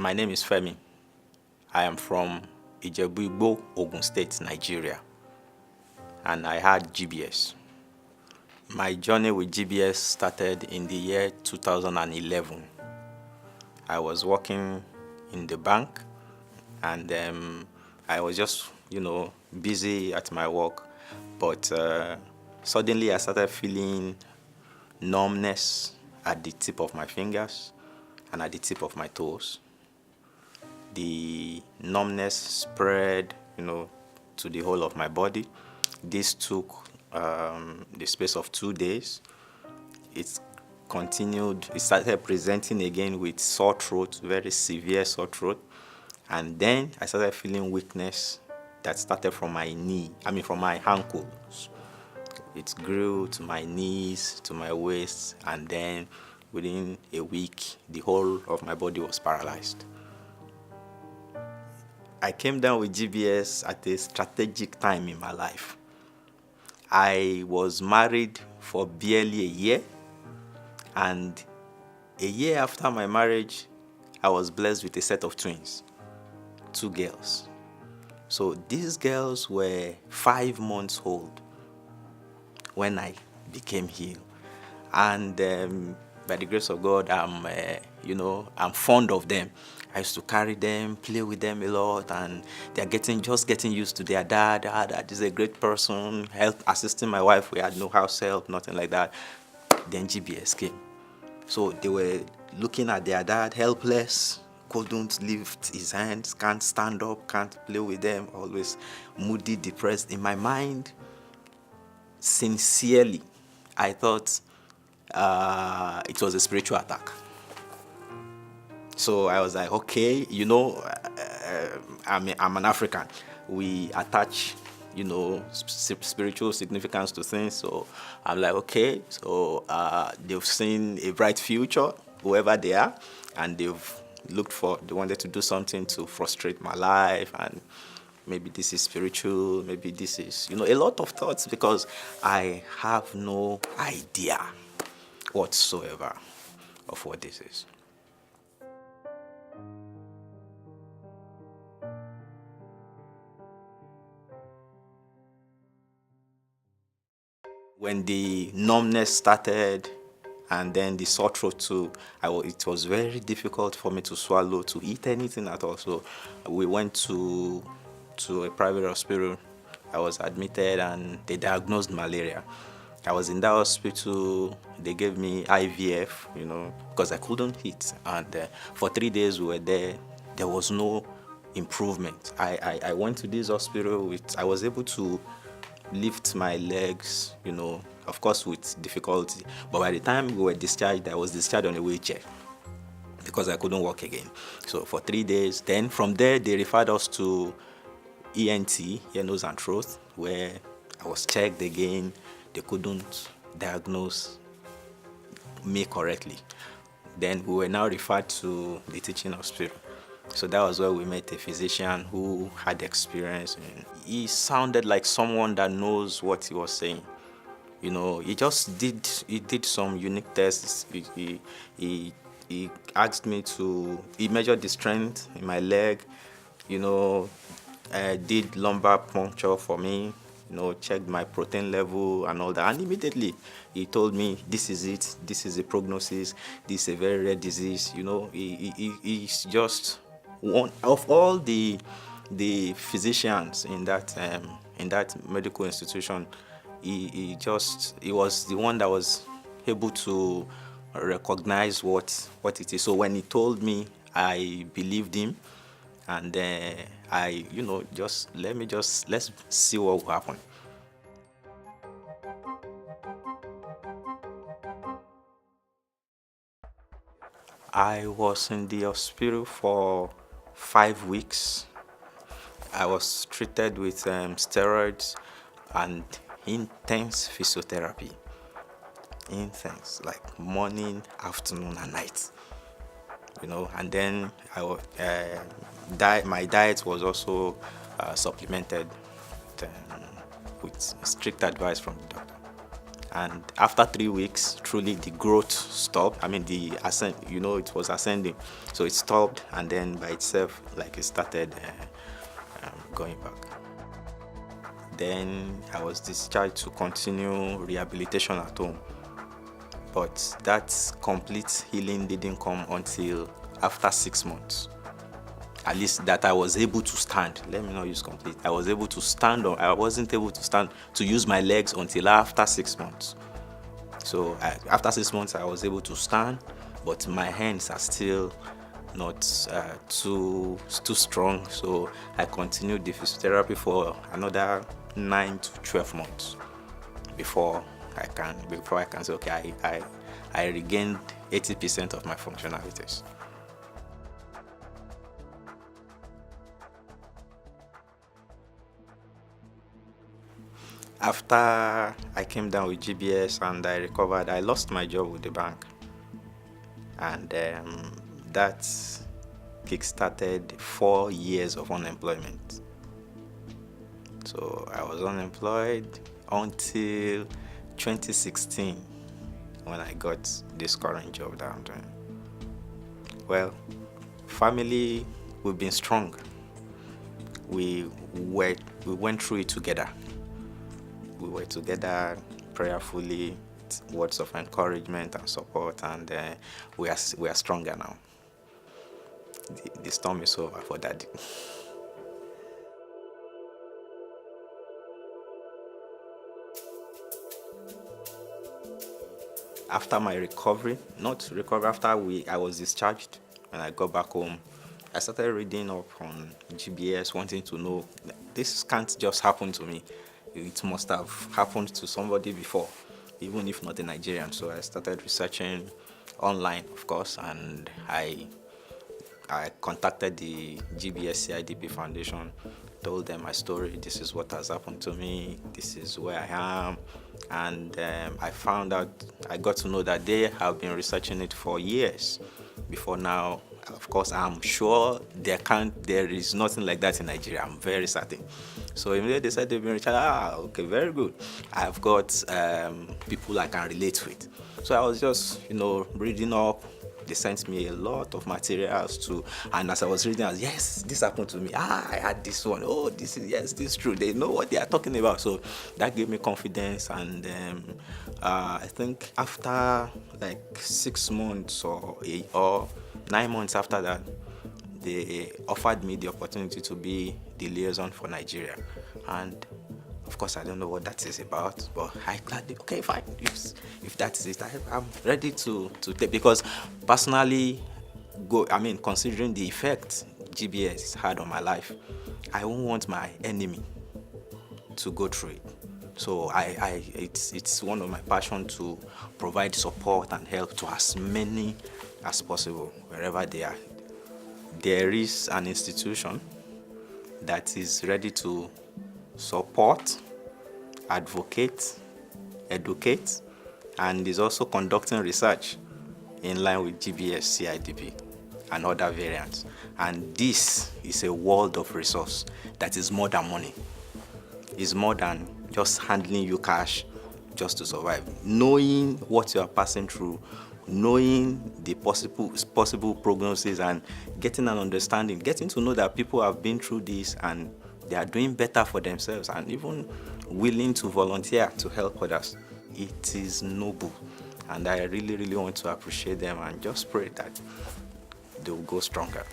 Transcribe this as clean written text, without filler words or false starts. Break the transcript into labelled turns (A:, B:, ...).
A: My name is Femi. I am from Ijebu-Igbo, Ogun State, Nigeria, and I had GBS. My journey with GBS started in the year 2011. I was working in the bank, and I was just, busy at my work, but suddenly I started feeling numbness at the tip of my fingers and at the tip of my toes. The numbness spread, to the whole of my body. This took the space of 2 days. It continued. It started presenting again with sore throat, very severe sore throat. And then I started feeling weakness that started from my from my ankles. It grew to my knees, to my waist, and then within a week, the whole of my body was paralyzed. I came down with GBS at a strategic time in my life. I was married for barely a year, and a year after my marriage, I was blessed with a set of twins, 2 girls. So these girls were 5 months old when I became healed. And by the grace of God, I'm fond of them. I used to carry them, play with them a lot, and they're just getting used to their dad. Dad is a great person, assisting my wife. We had no house help, nothing like that. Then GBS came. So they were looking at their dad, helpless, couldn't lift his hands, can't stand up, can't play with them, always moody, depressed. In my mind, sincerely, I thought it was a spiritual attack. So I was like, okay, I'm an African. We attach, spiritual significance to things. So I'm like, okay, so they've seen a bright future, whoever they are, and they wanted to do something to frustrate my life, and maybe this is spiritual, maybe this is, a lot of thoughts, because I have no idea whatsoever of what this is. When the numbness started, and then the sore throat too, it was very difficult for me to swallow, to eat anything at all. So we went to a private hospital. I was admitted, and they diagnosed malaria. I was in that hospital. They gave me IVF, because I couldn't eat. And for 3 days we were there. There was no improvement. I went to this hospital I was able to lift my legs, of course with difficulty. But by the time we were discharged, I was discharged on a wheelchair because I couldn't walk again. So for 3 days, then from there they referred us to ENT, ear, nose and throat, where I was checked again. They couldn't diagnose me correctly. Then we were now referred to the teaching hospital. So that was where we met a physician who had experience. He sounded like someone that knows what he was saying. He did some unique tests. He asked me he measured the strength in my leg, did lumbar puncture for me, checked my protein level and all that. And immediately he told me, this is it, this is the prognosis, this is a very rare disease. He's just one of all the physicians in that medical institution. He was the one that was able to recognize what it is. So when he told me, I believed him, and let's see what will happen. I was in the hospital for 5 weeks. I was treated with steroids and intense physiotherapy. Intense, like morning, afternoon, and night. And then my diet was also supplemented with strict advice from the doctor. And after 3 weeks, truly the growth stopped. I mean, the ascent, it was ascending. So it stopped, and then by itself, like it started going back. Then I was discharged to continue rehabilitation at home. But that complete healing didn't come until after 6 months. At least that I was able to stand. Let me not use complete. I was able to stand, or I wasn't able to stand to use my legs until after 6 months. So after 6 months, I was able to stand, but my hands are still not too strong. So I continued the physiotherapy for another 9 to 12 months before I can say, okay, I regained 80% of my functionalities. After I came down with GBS and I recovered, I lost my job with the bank. And that kick-started 4 years of unemployment. So I was unemployed until 2016 when I got this current job that I'm doing. Well, family, we've been strong. We went through it together. We were together prayerfully, words of encouragement and support, and we are stronger now. The storm is over for Daddy. After my recovery, after I was discharged and I got back home, I started reading up on GBS, wanting to know this can't just happen to me. It must have happened to somebody before, even if not a Nigerian. So I started researching online, of course, and I contacted the GBS-CIDP Foundation, told them my story. This is what has happened to me. This is where I am. And I found out, I got to know that they have been researching it for years before now. Of course, I'm sure there is nothing like that in Nigeria. I'm very certain. So immediately they said they've been researching. Okay, very good. I've got people I can relate with. So I was just, reading up. They sent me a lot of materials too, and as I was reading, I was, yes, this happened to me. I had this one. Oh, this is true. They know what they are talking about. So that gave me confidence, and I think after like 6 months or 9 months after that, they offered me the opportunity to be the liaison for Nigeria, and of course, I don't know what that is about, but I gladly, okay, fine. If that is it, I'm ready to take, because personally, considering the effect GBS had on my life, I won't want my enemy to go through it. So it's one of my passion to provide support and help to as many as possible wherever they are. There is an institution that is ready to support, advocate, educate, and is also conducting research in line with GBS-CIDP and other variants. And this is a world of resource that is more than money. It's more than just handling you cash just to survive. Knowing what you are passing through, knowing the possible prognosis, and getting an understanding, getting to know that people have been through this and they are doing better for themselves, and even willing to volunteer to help others. It is noble, and I really, really want to appreciate them and just pray that they will go stronger.